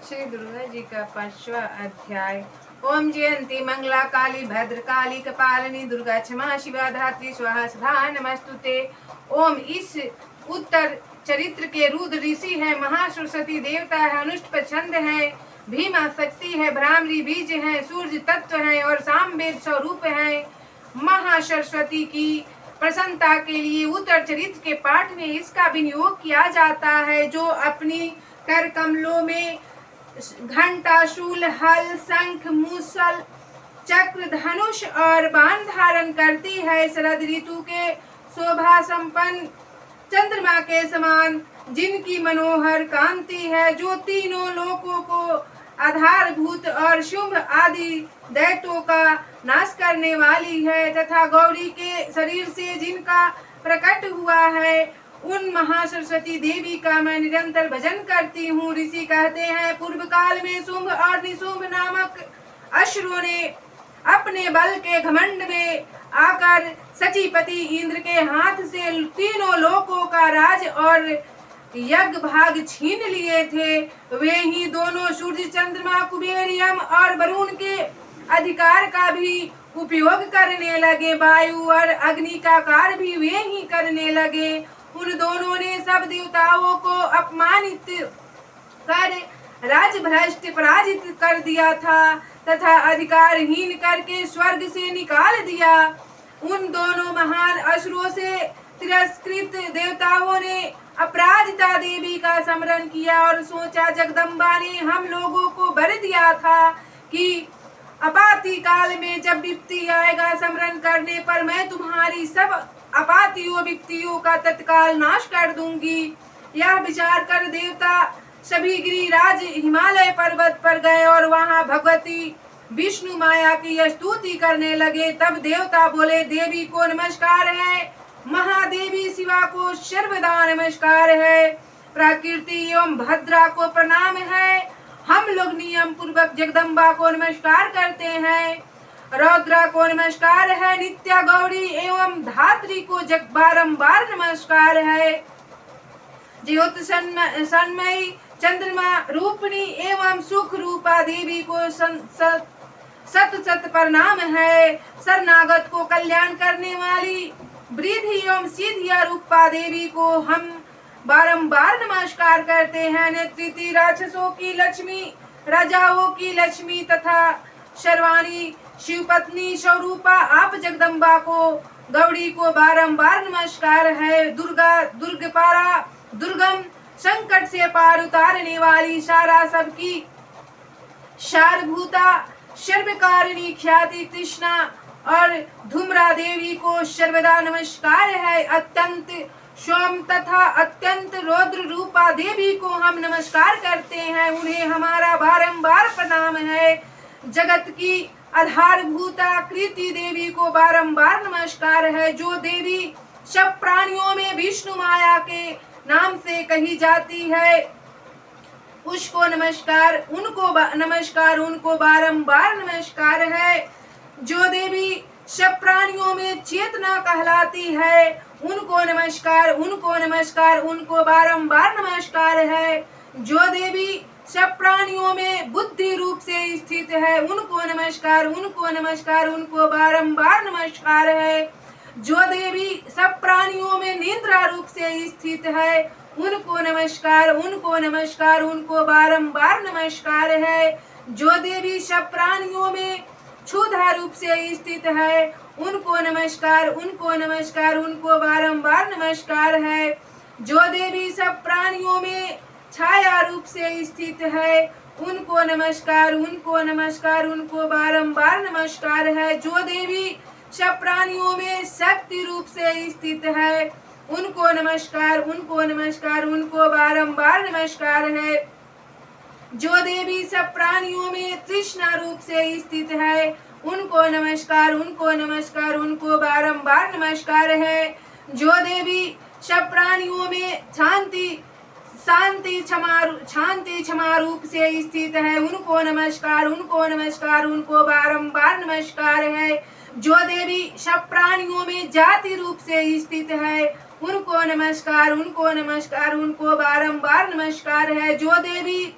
श्री दुर्गा जी का 5वां अध्याय। ओम जयंती मंगला काली भद्रकाली कपालिनी दुर्गा क्षमा शिवा धात्री स्वाहा सदा नमस्तुते। ओम इस उत्तर चरित्र के रुद्र ऋषि है, महासरस्वती देवता है, अनुष्ट छंद है, भीमा शक्ति है, भ्रामरी बीज है, सूर्य तत्व है और सामवेद स्वरूप है। महासरस्वती की प्रसन्नता के लिए उत्तर चरित्र के पाठ में इसका विनियोग किया जाता है, जो अपनी कर कमलों में घंटा, शूल, हल, शंख, मूसल, चक्र, धनुष और बाण धारण करती है। शरद ऋतु के शोभा संपन्न चंद्रमा के समान जिनकी मनोहर कांति है, जो तीनों लोकों को आधारभूत और शुभ आदि दैत्यों का नाश करने वाली है, तथा गौरी के शरीर से जिनका प्रकट हुआ है, उन महासरस्वती देवी का मैं निरंतर भजन करती हूँ। ऋषि कहते हैं, पूर्व काल में शुंभ और निशुंभ नामक असुरों ने अपने बल के घमंड में आकर सचीपति इंद्र के हाथ से तीनों लोकों का राज और यज्ञ भाग छीन लिए थे। वे ही दोनों सूर्य, चंद्रमा, कुबेर, यम और वरुण के अधिकार का भी उपयोग करने लगे। वायु और अग्नि का कार्य भी वे ही करने लगे। उन दोनों ने सब देवताओं को अपमानित कर राजभ्रष्ट पराजित कर दिया था तथा अधिकारहीन करके स्वर्ग से निकाल दिया। उन दोनों महान असुरों से तिरस्कृत देवताओं ने अपराजिता देवी का स्मरण किया और सोचा, जगदम्बा ने हम लोगों को वर दिया था कि आपाति काल में जब विपत्ति आएगा, स्मरण करने पर मैं तुम्हारी सब आपातियों विपत्तियों का तत्काल नाश कर दूंगी। यह विचार कर देवता सभी गिरिराज हिमालय पर्वत पर गए और वहां भगवती विष्णु माया की स्तुति करने लगे। तब देवता बोले, देवी को नमस्कार है, महादेवी शिवा को सर्वदा नमस्कार है, प्रकृति एवं भद्रा को प्रणाम है। हम लोग नियम पूर्वक जगदम्बा को नमस्कार करते हैं, रौद्रा को नमस्कार है, नित्या गौरी एवं धात्री को बारंबार नमस्कार है, ज्योत सन्मयी चंद्रमा रूपणी एवं सुख रूपा देवी को सत सत प्रणाम है, शरणागत को कल्याण करने वाली वृद्धि एवं सिद्धिया रूपा देवी को हम बारंबार नमस्कार करते हैं। नेत्रिति राक्षसों की लक्ष्मी, राजाओं की लक्ष्मी तथा शर्वाणी शिवपत्नी स्वरूपा आप जगदम्बा को, गौड़ी को बारंबार नमस्कार है। दुर्गा दुर्गपारा, दुर्गम संकट से पार उतारने वाली, सारा सबकी सारभूता, सर्वकारिणी ख्याति कृष्णा और धूम्रा देवी को सर्वदा नमस्कार है। अत्यंत स्वयं तथा अत्यंत रौद्र रूपा देवी को हम नमस्कार करते हैं, उन्हें हमारा बारंबार प्रणाम है। जगत की आधारभूता कृति देवी को बारंबार नमस्कार है। जो देवी सब प्राणियों में विष्णु माया के नाम से कही जाती है, उसको नमस्कार, उनको बारंबार नमस्कार है। जो देवी सब प्राणियों में चेतना कहलाती है, उनको नमस्कार, उनको बारंबार नमस्कार है। जो देवी सब प्राणियों में बुद्धि रूप से स्थित है, उनको नमस्कार, उनको बारंबार नमस्कार है। जो देवी सब प्राणियों में निद्रा रूप से स्थित है, उनको नमस्कार, उनको बारंबार नमस्कार है। जो देवी सब प्राणियों में क्षुधा रूप से स्थित है, उनको नमस्कार, उनको बारंबार नमस्कार है। जो देवी सब प्राणियों में छाया रूप से स्थित है, उनको नमस्कार, उनको बारंबार नमस्कार है। जो देवी सब प्राणियों में शक्ति रूप से स्थित है, उनको नमस्कार, उनको बारंबार नमस्कार है। जो देवी सब प्राणियों में तृष्णा रूप से स्थित है, उनको नमस्कार, उनको बारंबार नमस्कार है। जो देवी सब प्राणियों में शांति क्षमा रूप से स्थित है, उनको नमस्कार, उनको बारंबार नमस्कार है। जो देवी सब प्राणियों में जाति रूप से स्थित है, उनको नमस्कार, उनको बारंबार नमस्कार है। जो देवी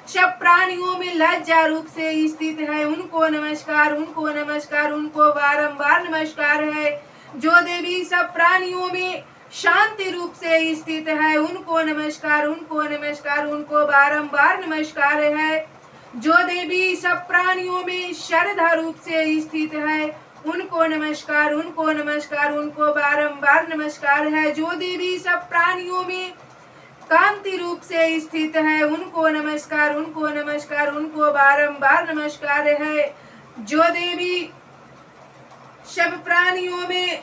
सब प्राणियों में लज्जा रूप से स्थित है, उनको नमस्कार, उनको नमस्कार, उनको बारंबार नमस्कार है। जो देवी सब प्राणियों में शांति रूप से स्थित है, उनको नमस्कार, उनको नमस्कार, उनको बारंबार नमस्कार है। जो देवी सब प्राणियों में श्रद्धा रूप से स्थित है, उनको नमस्कार, उनको नमस्कार, उनको बारंबार नमस्कार है। जो देवी सब प्राणियों में कांति रूप से स्थित है, उनको नमस्कार, उनको नमस्कार, उनको बारंबार नमस्कार है। जो देवी सब प्राणियों में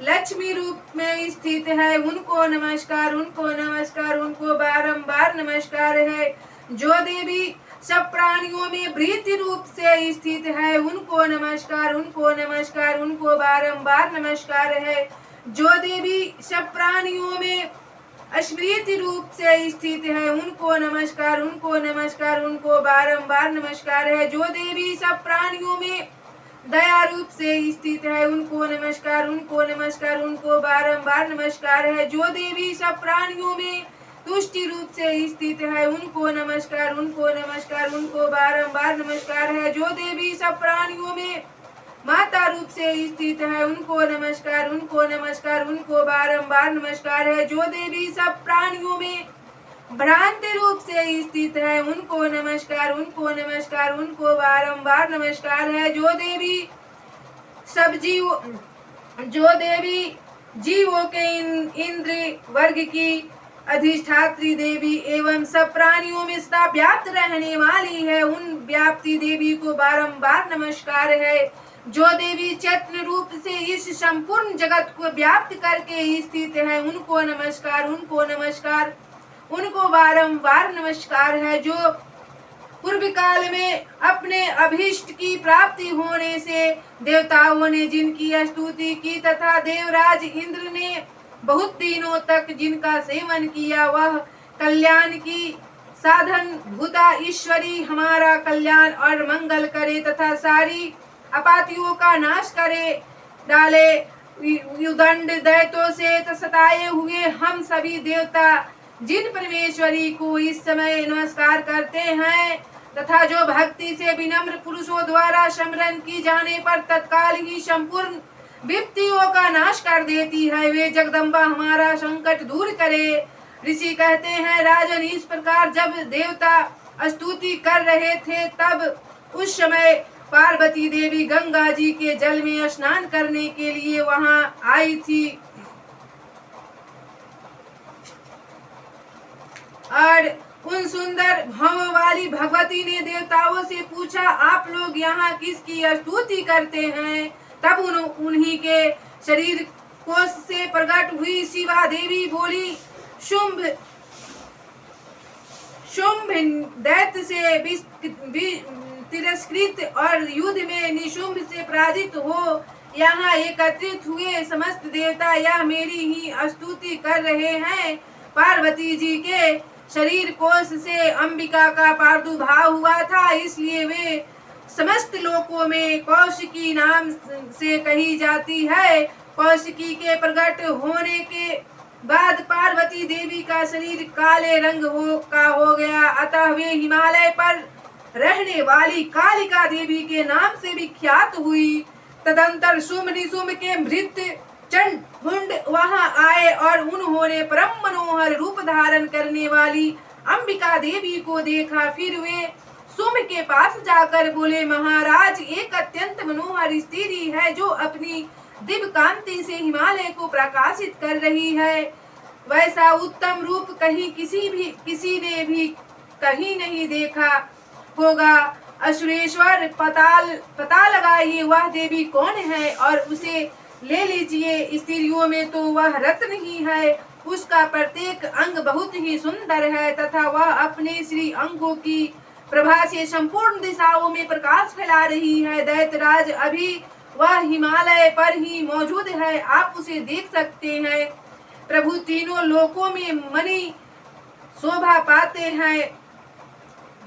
लक्ष्मी रूप में स्थित है, उनको नमस्कार, उनको नमस्कार, उनको बारंबार नमस्कार है। जो देवी सब प्राणियों में वृत्ति रूप से स्थित है, उनको नमस्कार, उनको नमस्कार, उनको बारंबार नमस्कार है। जो देवी सब प्राणियों में स्मृति रूप से स्थित है, उनको नमस्कार, उनको नमस्कार, उनको बारंबार नमस्कार है। जो देवी सब प्राणियों में दया रूप से स्थित है, उनको नमस्कार, उनको नमस्कार, उनको बारंबार नमस्कार है। जो देवी सब प्राणियों में तुष्टि रूप से स्थित है, उनको नमस्कार, उनको नमस्कार, उनको बारंबार नमस्कार है। जो देवी सब प्राणियों में माता रूप से स्थित है, उनको नमस्कार, उनको नमस्कार, उनको बारंबार नमस्कार है। जो देवी सब प्राणियों में भ्रांति रूप से स्थित है, उनको नमस्कार, उनको नमस्कार, उनको बारंबार नमस्कार है। जो देवी जीवों के इंद्र वर्ग की अधिष्ठात्री देवी एवं सब प्राणियों में सदा व्याप्त रहने वाली है, उन व्याप्ति देवी को बारंबार नमस्कार है। जो देवी चैतन्य रूप से इस संपूर्ण जगत को व्याप्त करके स्थित है, उनको नमस्कार, उनको नमस्कार, उनको बारंबार नमस्कार है। जो पूर्व काल में अपने अभीष्ट की प्राप्ति होने से देवताओं ने जिनकी स्तुति की तथा देवराज इंद्र ने बहुत दिनों तक जिनका सेवन किया, वह कल्याण की साधन भूता ईश्वरी हमारा कल्याण और मंगल करे तथा सारी अपातियों का नाश करे डाले। युदंड दैत्यों से सताए हुए हम सभी देवता जिन परमेश्वरी को इस समय नमस्कार करते हैं तथा जो भक्ति से विनम्र पुरुषों द्वारा स्मरण की जाने पर तत्काल ही संपूर्ण विपत्तियों का नाश कर देती है, वे जगदम्बा हमारा संकट दूर करे। ऋषि कहते हैं, राजन, इस प्रकार जब देवता स्तुति कर रहे थे तब उस समय पार्वती देवी गंगा जी के जल में स्नान करने के लिए वहां आई थी और उन सुंदर भाव वाली भगवती ने देवताओं से पूछा, आप लोग यहाँ किसकी स्तुति करते हैं? तब उन्हीं के शरीर कोश से प्रकट हुई शिवा देवी बोली, शुंभ दैत्य से तिरस्कृत और युद्ध में निशुंभ से पराजित हो यहाँ एकत्रित हुए समस्त देवता यह मेरी ही स्तुति कर रहे हैं। पार्वती जी के शरीर कोश से अंबिका का प्रादुर्भाव हुआ था, इसलिए वे समस्त लोकों में कौशिकी नाम से कही जाती है। कौशिकी के प्रकट होने के बाद पार्वती देवी का शरीर काले रंग हो गया, अतः वे हिमालय पर रहने वाली कालिका देवी के नाम से विख्यात हुई। तदंतर शुंभ निशुंभ के भृत्य चंड वहां आए और उन्होंने परम मनोहर रूप धारण करने वाली अंबिका देवी को देखा। फिर वे शुंभ के पास जाकर बोले, महाराज, एक अत्यंत मनोहर स्त्री है जो अपनी दिव्य कांति से हिमालय को प्रकाशित कर रही है। वैसा उत्तम रूप कहीं किसी ने भी कहीं नहीं देखा होगा। असुरेश्वर पता लगाइए वह देवी कौन है और उसे ले लीजिए। स्त्रियों में तो वह रत्न ही है, उसका प्रत्येक अंग बहुत ही सुंदर है तथा वह अपने श्री अंगों की प्रभा से संपूर्ण दिशाओं में प्रकाश फैला रही है। दैत्यराज, अभी वह हिमालय पर ही मौजूद है, आप उसे देख सकते हैं। प्रभु तीनों लोकों में मणि शोभा पाते हैं।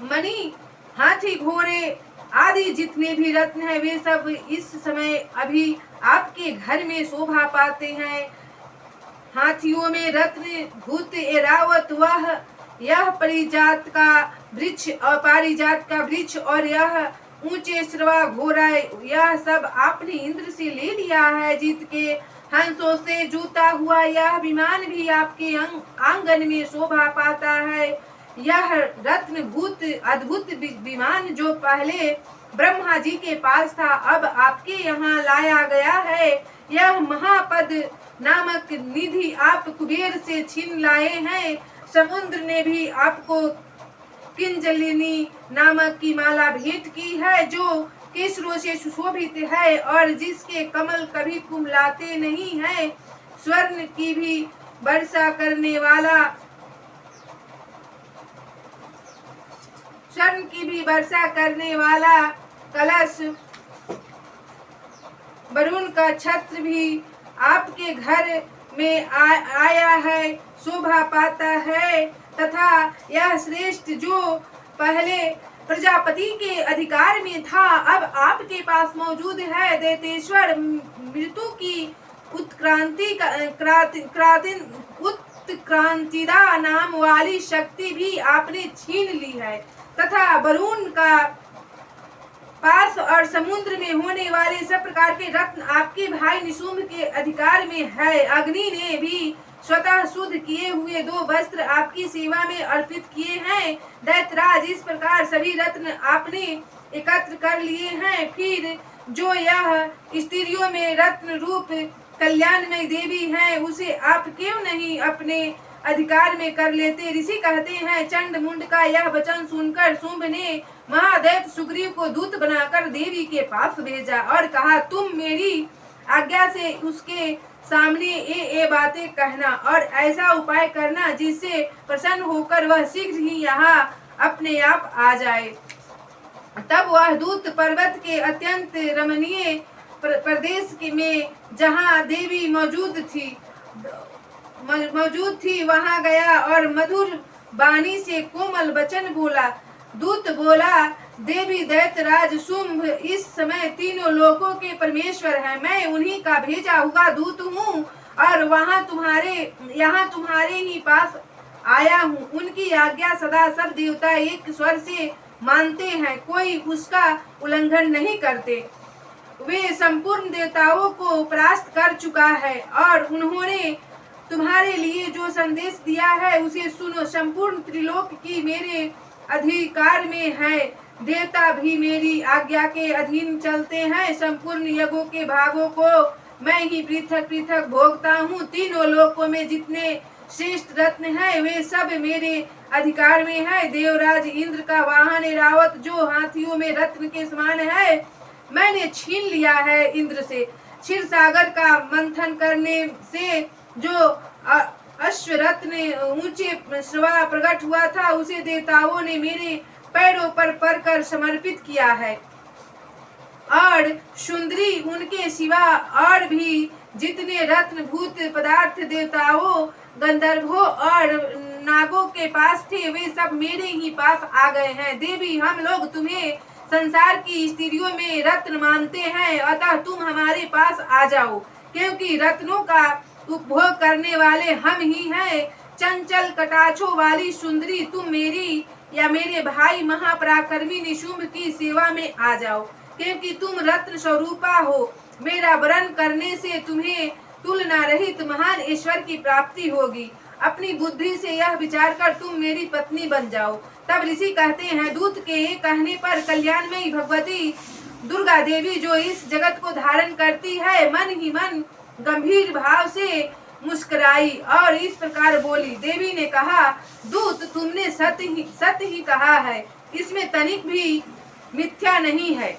मणि, हाथी, घोड़े आदि जितने भी रत्न हैं वे सब इस समय अभी आपके घर में शोभा पाते हैं। हाथियों में रत्न भूत एरावत वह यह पारिजात का वृक्ष और यह ऊंचे श्रवा घोड़ा, यह सब आपने इंद्र से ले लिया है। जीत के हंसों से जूता हुआ यह विमान भी आपके आंगन में शोभा पाता है। यह रत्न भूत अद्भुत विमान जो पहले ब्रह्मा जी के पास था, अब आपके यहाँ लाया गया है। यह महापद नामक निधि आप कुबेर से छीन लाए हैं। समुद्र ने भी आपको किंजलिनी नामक की माला भेंट की है, जो केसरों से सुशोभित है और जिसके कमल कभी कुमलाते नहीं है। स्वर्ण की भी वर्षा करने वाला कलश, वरुण का छत्र भी आपके घर में आया है, शोभा पाता है। तथा यह श्रेष्ठ जो पहले प्रजापति के अधिकार में था, अब आपके पास मौजूद है। दैतेश्वर मृत्यु की उत्क्रांतिदा नाम वाली शक्ति भी आपने छीन ली है। तथा वरुण का पार्श्व और समुद्र में होने वाले सब प्रकार के रत्न आपके भाई निशुंभ के अधिकार में है। अग्नि ने भी स्वतः शुद्ध किए हुए 2 वस्त्र आपकी सेवा में अर्पित किए हैं। दैत्यराज, इस प्रकार सभी रत्न आपने एकत्र कर लिए हैं। फिर जो यह स्त्रियों में रत्न रूप कल्याणमयी देवी है, उसे आप क्यों नहीं अपने अधिकार में कर लेते। ऋषि कहते हैं, चंड मुंड का यह वचन सुनकर शुंभ ने महादैत्य सुग्रीव को दूत बनाकर देवी के पास भेजा और कहा, तुम मेरी आज्ञा से उसके सामने ये बातें कहना और ऐसा उपाय करना जिससे प्रसन्न होकर वह शीघ्र ही यहाँ अपने आप आ जाए। तब वह दूत पर्वत के अत्यंत रमणीय प्रदेश में जहाँ देवी मौजूद थी वहाँ गया और मधुर वाणी से कोमल वचन बोला। दूत बोला, देवी दैत्यराज शुंभ इस समय तीनों लोकों के परमेश्वर हैं। मैं उन्हीं का भेजा हुआ दूत हूँ और यहाँ तुम्हारे ही पास आया हूँ। उनकी आज्ञा सदा सब देवता एक स्वर से मानते हैं, कोई उसका उल्लंघन नहीं करते। वे संपूर्ण देवताओं को परास्त कर चुका है और उन्होंने तुम्हारे लिए जो संदेश दिया है उसे सुनो। संपूर्ण त्रिलोक की मेरे अधिकार में है, देवता भी मेरी आज्ञा के अधीन चलते हैं। संपूर्ण यज्ञों के भागों को मैं ही पृथक पृथक भोगता हूँ। तीनों लोकों में जितने श्रेष्ठ रत्न हैं वे सब मेरे अधिकार में है। देवराज इंद्र का वाहन ऐरावत जो हाथियों में रत्न के समान है, मैंने छीन लिया है इंद्र से। क्षीर सागर का मंथन करने से जो अश्वरत्न ऊंचे श्रवा प्रकट हुआ था, उसे देवताओं ने मेरे पैरों पर पड़कर समर्पित किया है। और सुंदरी उनके सिवा और भी जितने रत्न भूत पदार्थ देवताओं, गंधर्वों और नागों के पास थे, वे सब मेरे ही पास आ गए हैं। देवी, हम लोग तुम्हें संसार की स्त्रियों में रत्न मानते हैं, अतः तुम हमारे पास आ जाओ, क्योंकि रत्नों का उपभोग करने वाले हम ही हैं। चंचल कटाक्षों वाली सुंदरी, तुम मेरी या मेरे भाई महापराक्रमी निशुंभ की सेवा में आ जाओ, क्योंकि तुम रत्न स्वरूपा हो। मेरा वरण करने से तुम्हें तुलना रहित महान ईश्वर की प्राप्ति होगी। अपनी बुद्धि से यह विचार कर तुम मेरी पत्नी बन जाओ। तब ऋषि कहते हैं, दूत के कहने पर कल्याणमयी भगवती दुर्गा देवी जो इस जगत को धारण करती है, मन ही मन गंभीर भाव से मुस्कुराई और इस प्रकार बोली। देवी ने कहा, दूत, तुमने सत्य ही कहा है, इसमें तनिक भी मिथ्या नहीं है।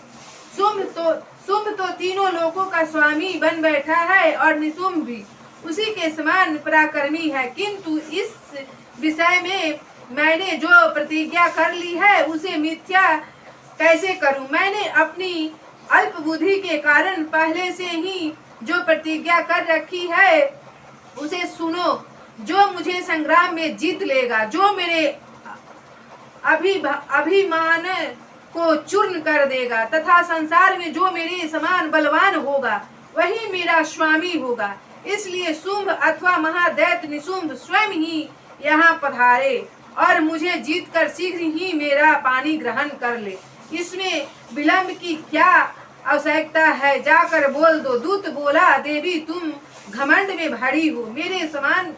शुंभ तो तीनों लोकों का स्वामी बन बैठा है और निशुंभ भी उसी के समान पराक्रमी है, किंतु इस विषय में मैंने जो प्रतिज्ञा कर ली है उसे मिथ्या कैसे करूं। मैंने अपनी अल्प बुद्धि के कारण पहले से ही जो प्रतिज्ञा कर रखी है उसे सुनो। जो मुझे संग्राम में जीत लेगा, जो मेरे अभिमान को चूर्ण कर देगा तथा संसार में जो मेरे समान बलवान होगा, वही मेरा स्वामी होगा। इसलिए शुंभ अथवा महादैत्य निशुंभ स्वयं ही यहाँ पधारे और मुझे जीत कर शीघ्र ही मेरा पानी ग्रहण कर ले। इसमें विलंब की क्या आवश्यकता है, जाकर बोल दो। दूत बोला, देवी तुम घमंड में भरी हो, मेरे समान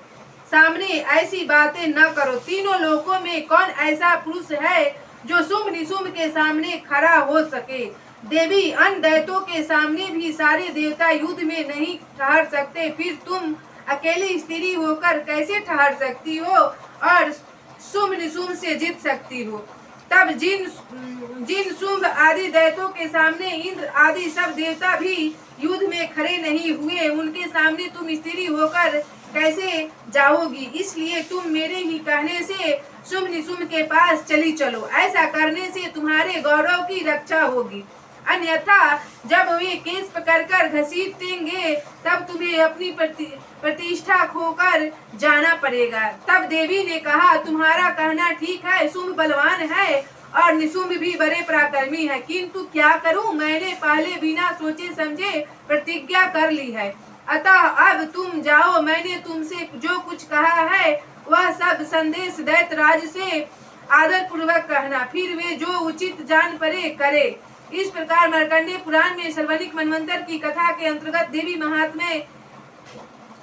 सामने ऐसी बातें न करो। तीनों लोकों में कौन ऐसा पुरुष है जो शुंभ निशुंभ के सामने खड़ा हो सके। देवी, अन्य दैत्यों के सामने भी सारे देवता युद्ध में नहीं ठहर सकते, फिर तुम अकेली स्त्री होकर कैसे ठहर सकती हो और शुंभ निशुंभ से जीत सकती हो। तब जिन शुंभ आदि दैत्यों के सामने इंद्र आदि सब देवता भी युद्ध में खड़े नहीं हुए, उनके सामने तुम स्त्री होकर कैसे जाओगी। इसलिए तुम मेरे ही कहने से शुंभ निशुंभ के पास चली चलो, ऐसा करने से तुम्हारे गौरव की रक्षा होगी। अन्यथा जब वे केस पकड़कर घसीटेंगे तब तुम्हें अपनी प्रतिष्ठा खोकर जाना पड़ेगा। तब देवी ने कहा, तुम्हारा कहना ठीक है, शुंभ बलवान है और निशुंभ भी बड़े पराक्रमी है, किंतु क्या करूं, मैंने पहले बिना सोचे समझे प्रतिज्ञा कर ली है। अतः अब तुम जाओ, मैंने तुमसे जो कुछ कहा है वह सब संदेश दैत्यराज से आदर पूर्वक कहना, फिर वे जो उचित जान पड़े करे। इस प्रकार मार्कंडेय पुराण में सर्वनिक मनवंतर की कथा के अंतर्गत देवी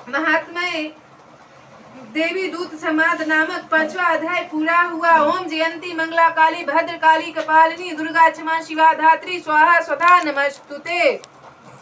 महात्म्य देवी दूत संवाद नामक 5वां अध्याय पूरा हुआ। ओम जयंती मंगला काली भद्र काली कपालिनी दुर्गा क्षमा शिवा धात्री स्वाहा स्वधा नमस्तुते।